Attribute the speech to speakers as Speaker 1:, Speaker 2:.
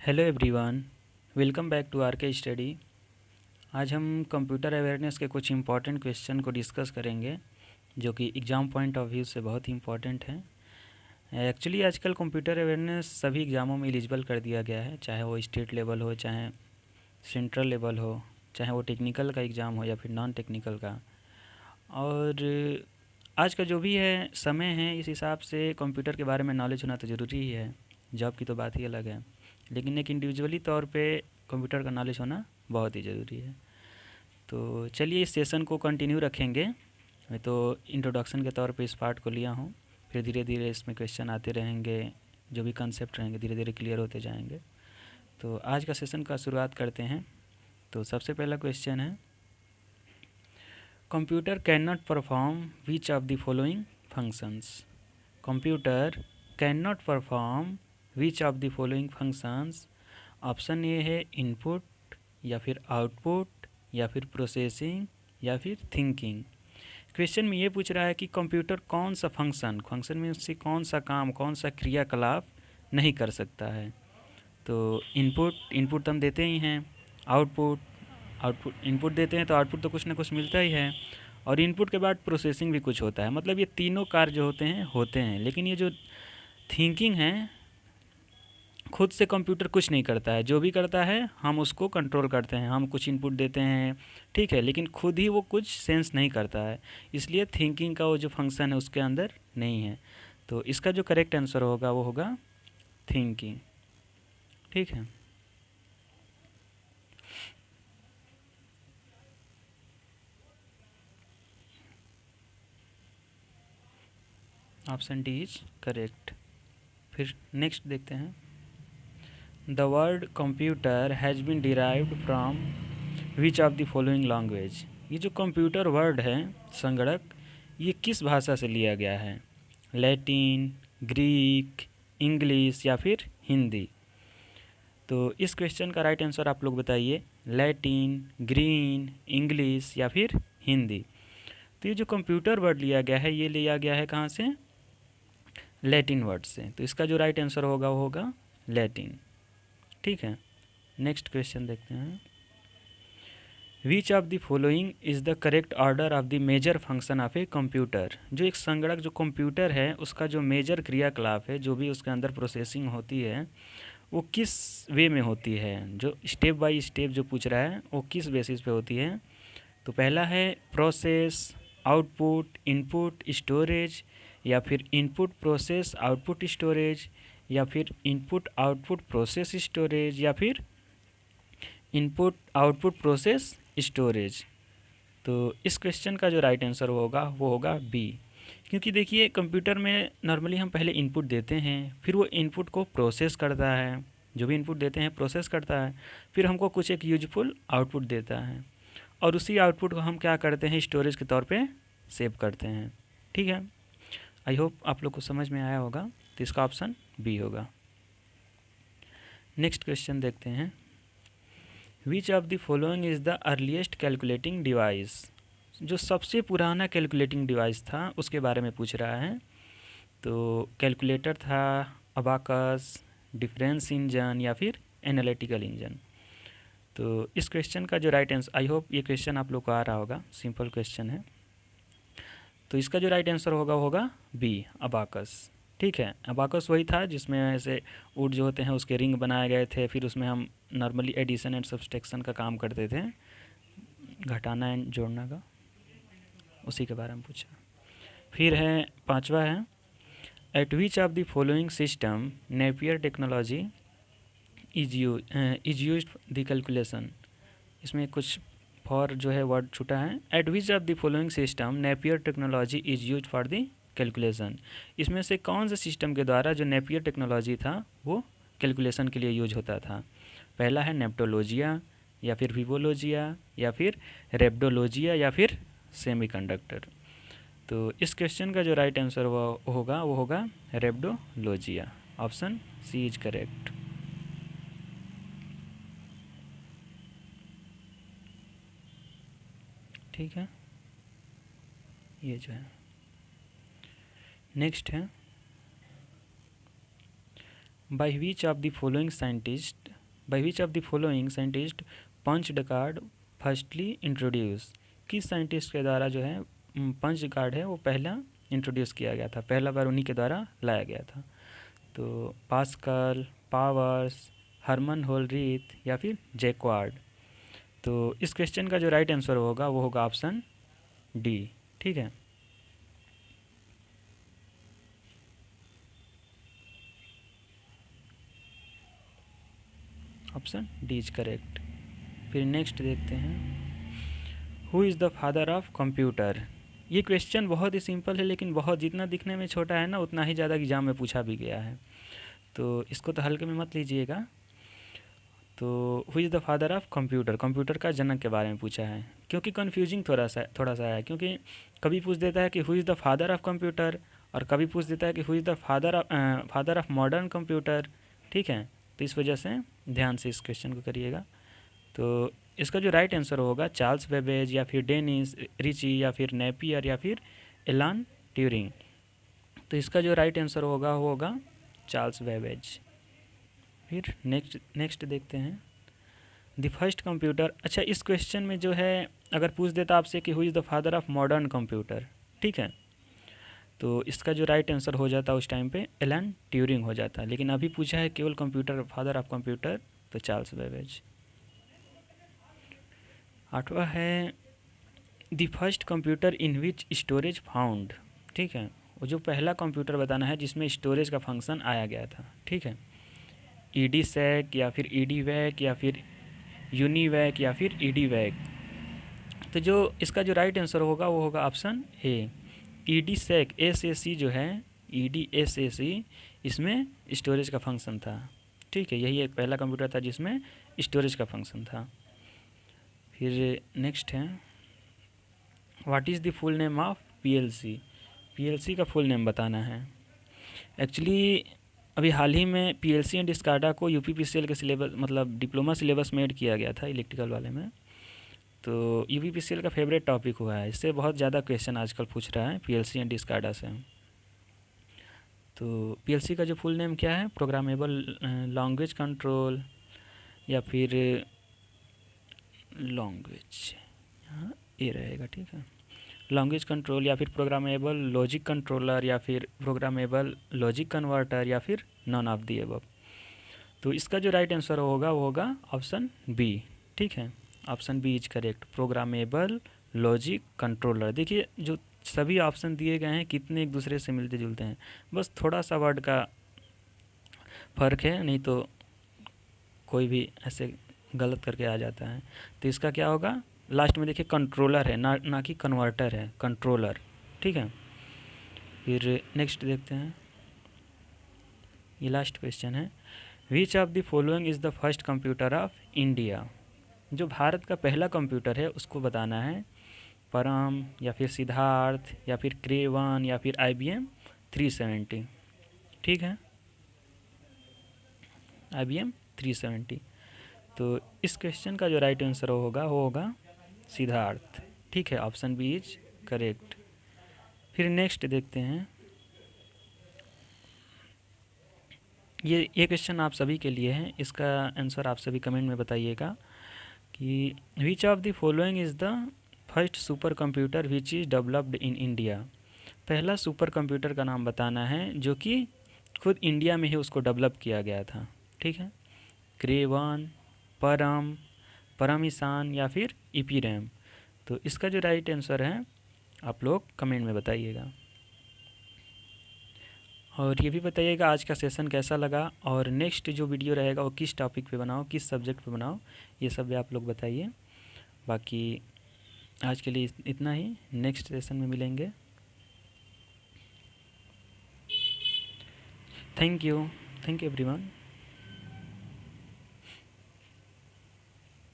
Speaker 1: Hello everyone, welcome back to R K study. आज हम computer awareness के कुछ इम्पॉर्टेंट क्वेश्चन को डिस्कस करेंगे जो कि एग्ज़ाम पॉइंट ऑफ व्यू से बहुत ही इम्पॉर्टेंट है। एक्चुअली आजकल कंप्यूटर अवेयरनेस सभी एग्ज़ामों में एलिजिबल कर दिया गया है, चाहे वो स्टेट लेवल हो, चाहे सेंट्रल लेवल हो, चाहे वो टेक्निकल का एग्ज़ाम हो या फिर नॉन टेक्निकल का। और आज का जो भी है समय है, इस हिसाब से कंप्यूटर के बारे में नॉलेज होना तो ज़रूरी ही है। जॉब की तो बात ही अलग है, लेकिन एक इंडिविजुअली तौर पे कंप्यूटर का नॉलेज होना बहुत ही ज़रूरी है। तो चलिए इस सेशन को कंटिन्यू रखेंगे। मैं तो इंट्रोडक्शन के तौर पे इस पार्ट को लिया हूँ, फिर धीरे धीरे इसमें क्वेश्चन आते रहेंगे, जो भी कंसेप्ट रहेंगे धीरे धीरे क्लियर होते जाएंगे। तो आज का सेशन का शुरुआत करते हैं। तो सबसे पहला क्वेश्चन है, computer can not perform which of the following functions. Computer can not perform which of the following functions. Option A है इनपुट, या फिर आउटपुट, या फिर प्रोसेसिंग, या फिर थिंकिंग। क्वेश्चन में ये पूछ रहा है कि कंप्यूटर कौन सा फंक्शन में से कौन सा काम, कौन सा क्रियाकलाप नहीं कर सकता है। तो इनपुट तो हम देते ही हैं, आउटपुट इनपुट देते हैं तो आउटपुट तो कुछ ना कुछ मिलता ही है, और इनपुट के बाद प्रोसेसिंग भी कुछ होता है। मतलब ये तीनों कार्य जो होते हैं, लेकिन ये जो थिंकिंग है, खुद से कंप्यूटर कुछ नहीं करता है। जो भी करता है हम उसको कंट्रोल करते हैं, हम कुछ इनपुट देते हैं, ठीक है, लेकिन खुद ही वो कुछ सेंस नहीं करता है। इसलिए थिंकिंग का वो जो फंक्शन है उसके अंदर नहीं है। तो इसका जो करेक्ट आंसर होगा वो होगा थिंकिंग। ठीक है, ऑप्शन डी इज करेक्ट। फिर नेक्स्ट देखते हैं, the word computer has been derived from which of the following language. ये जो कंप्यूटर वर्ड है, संगणक, ये किस भाषा से लिया गया है। लैटिन, ग्रीक, इंग्लिश या फिर हिंदी। तो इस क्वेश्चन का राइट आंसर आप लोग बताइए, लैटिन, ग्रीन, इंग्लिश या फिर हिंदी। तो ये जो कंप्यूटर वर्ड लिया गया है, ये लिया गया है कहाँ से, लैटिन वर्ड से। तो इसका जो राइट आंसर होगा वो होगा लैटिन। ठीक है, नेक्स्ट क्वेश्चन देखते हैं, which of the following is the correct order of the major function of a computer. जो एक संगणक, जो कंप्यूटर है, उसका जो मेजर क्रियाकलाप है, जो भी उसके अंदर प्रोसेसिंग होती है, वो किस वे में होती है। जो स्टेप बाय स्टेप जो पूछ रहा है वो किस बेसिस पे होती है। तो पहला है प्रोसेस, आउटपुट, इनपुट, स्टोरेज, या फिर इनपुट प्रोसेस आउटपुट स्टोरेज, या फिर इनपुट आउटपुट प्रोसेस स्टोरेज, या फिर इनपुट आउटपुट प्रोसेस स्टोरेज। तो इस क्वेश्चन का जो राइट आंसर होगा वो होगा बी। क्योंकि देखिए कंप्यूटर में नॉर्मली हम पहले इनपुट देते हैं, फिर वो इनपुट को प्रोसेस करता है, जो भी इनपुट देते हैं प्रोसेस करता है, फिर हमको कुछ एक यूजफुल आउटपुट देता है, और उसी आउटपुट को हम क्या करते हैं, स्टोरेज के तौर पे सेव करते हैं। ठीक है, आई होप आप लोग को समझ में आया होगा। तो इसका ऑप्शन बी होगा। नेक्स्ट क्वेश्चन देखते हैं, which of the following is the earliest calculating device. जो सबसे पुराना कैलकुलेटिंग डिवाइस था उसके बारे में पूछ रहा है। तो कैलकुलेटर था अबाकस, डिफरेंस इंजन, या फिर एनालिटिकल इंजन। तो इस क्वेश्चन का जो राइट आंसर, आई होप ये क्वेश्चन आप लोग को आ रहा होगा, सिंपल क्वेश्चन है। तो इसका जो राइट आंसर होगा वो होगा बी, अबाकस। ठीक है, अबाकस वही था जिसमें ऐसे ऊँट जो होते हैं उसके रिंग बनाए गए थे, फिर उसमें हम नॉर्मली एडिशन एंड सब्सट्रैक्शन का काम करते थे, घटाना एंड जोड़ना का, उसी के बारे में पूछा। फिर है पांचवा है, eight which of the following system Napier technology is use the calculation. इसमें कुछ फॉर जो है वर्ड छूटा है। Eight which of the following system Napier technology is use for the calculation. इसमें से कौन से सिस्टम के द्वारा जो नेपियर टेक्नोलॉजी था वो कैलकुलेशन के लिए यूज होता था। पहला है नेप्टोलॉजिया, या फिर विवोलॉजिया, या फिर रेप्डोलॉजिया, या फिर सेमीकंडक्टर। तो इस क्वेश्चन का जो राइट आंसर वो होगा रेप्डोलॉजिया। Option C is correct. ठीक है, ये जो है नेक्स्ट है, by which of the following scientist by which of the following scientist punch card firstly introduce, किस साइंटिस्ट के द्वारा जो है पंच कार्ड है वो पहला इंट्रोड्यूस किया गया था, पहला बार उन्हीं के द्वारा लाया गया था। तो पास्कल, पावर्स, हरमन होलरीथ या फिर जैक्वार्ड। तो इस क्वेश्चन का जो राइट आंसर होगा वो होगा ऑप्शन डी। ठीक है, ऑप्शन डी इज करेक्ट। फिर नेक्स्ट देखते हैं, who is the father of computer. ये क्वेश्चन बहुत ही सिंपल है, लेकिन बहुत जितना दिखने में छोटा है ना उतना ही ज़्यादा एग्जाम में पूछा भी गया है, तो इसको तो हल्के में मत लीजिएगा। तो who is the father of computer, computer का जनक के बारे में पूछा है, क्योंकि कन्फ्यूजिंग थोड़ा सा है, क्योंकि कभी पूछ देता है कि who is the father of computer, और कभी पूछ देता है कि who is the father of modern computer. ठीक है, तो इस वजह से ध्यान से इस क्वेश्चन को करिएगा। तो इसका जो राइट आंसर होगा चार्ल्स बेबेज या फिर डेनिस रिची या फिर नेपियर या फिर एलन ट्यूरिंग। तो इसका जो राइट आंसर होगा वो होगा चार्ल्स बेबेज। फिर नेक्स्ट देखते हैं, द फर्स्ट कंप्यूटर। अच्छा, इस क्वेश्चन में जो है अगर पूछ देता आपसे कि who is the father of modern computer, ठीक है, तो इसका जो राइट आंसर हो जाता उस टाइम पे एलन ट्यूरिंग हो जाता, लेकिन अभी पूछा है केवल कंप्यूटर, फादर ऑफ कंप्यूटर, तो चार्ल्स बेबेज। 8वां है, the first computer in which storage found. ठीक है, वो जो पहला कंप्यूटर बताना है जिसमें स्टोरेज का फंक्शन आया गया था। ठीक है, ईडी सैक या फिर ईडी वैक या फिर यूनिवैक या फिर ईडी वैक। तो जो इसका जो राइट आंसर होगा वो होगा option A, ED SAC, SAC जो है, ईडी SAC, इसमें स्टोरेज का फंक्शन था। ठीक है, यही एक पहला कंप्यूटर था जिसमें स्टोरेज का फंक्शन था। फिर नेक्स्ट है, what is the full name of PLC। PLC का फुल नेम बताना है। एक्चुअली अभी हाल ही में PLC एंड स्काडा को UPPCL के सिलेबस, मतलब डिप्लोमा सिलेबस में ऐड किया गया था इलेक्ट्रिकल वाले में। तो UPPCL का फेवरेट टॉपिक हुआ है, इससे बहुत ज़्यादा क्वेश्चन आजकल पूछ रहा है PLC एंड स्काडा से। तो PLC का जो फुल नेम क्या है, प्रोग्रामेबल लैंग्वेज कंट्रोल या फिर लैंग्वेज, यहाँ ए रहेगा। ठीक है, लैंग्वेज कंट्रोल या फिर प्रोग्रामेबल लॉजिक कंट्रोलर या फिर प्रोग्रामेबल लॉजिक कन्वर्टर या फिर नॉन ऑफ दी अबव। तो इसका जो राइट आंसर होगा वो होगा ऑप्शन बी। ठीक है, option B is correct, programmable logic controller. देखिए जो सभी ऑप्शन दिए गए हैं कितने एक दूसरे से मिलते जुलते हैं, बस थोड़ा सा वर्ड का फ़र्क है, नहीं तो कोई भी ऐसे गलत करके आ जाता है। तो इसका क्या होगा, लास्ट में देखिए कंट्रोलर है, ना कि कन्वर्टर है, कंट्रोलर। ठीक है, फिर नेक्स्ट देखते हैं, ये लास्ट क्वेश्चन है, विच of the following is the first computer of India. जो भारत का पहला कंप्यूटर है उसको बताना है, परम या फिर सिद्धार्थ या फिर क्रेवन या फिर IBM 370। ठीक है, IBM 370। तो इस क्वेश्चन का जो राइट आंसर होगा वो होगा सिद्धार्थ। ठीक है, ऑप्शन बी इज करेक्ट। फिर नेक्स्ट देखते हैं, ये क्वेश्चन आप सभी के लिए है, इसका आंसर आप सभी कमेंट में बताइएगा कि विच of the following is the first super computer which is developed in India. पहला सुपर कंप्यूटर का नाम बताना है जो कि खुद इंडिया में ही उसको डेवलप किया गया था। ठीक है, क्रेवन, परम या फिर EPRAM। तो इसका जो राइट आंसर है आप लोग कमेंट में बताइएगा, और ये भी बताइएगा आज का सेशन कैसा लगा, और नेक्स्ट जो वीडियो रहेगा वो किस टॉपिक पे बनाओ, किस सब्जेक्ट पे बनाओ, ये सब भी आप लोग बताइए। बाकी आज के लिए इतना ही, नेक्स्ट सेशन में मिलेंगे। Thank you everyone.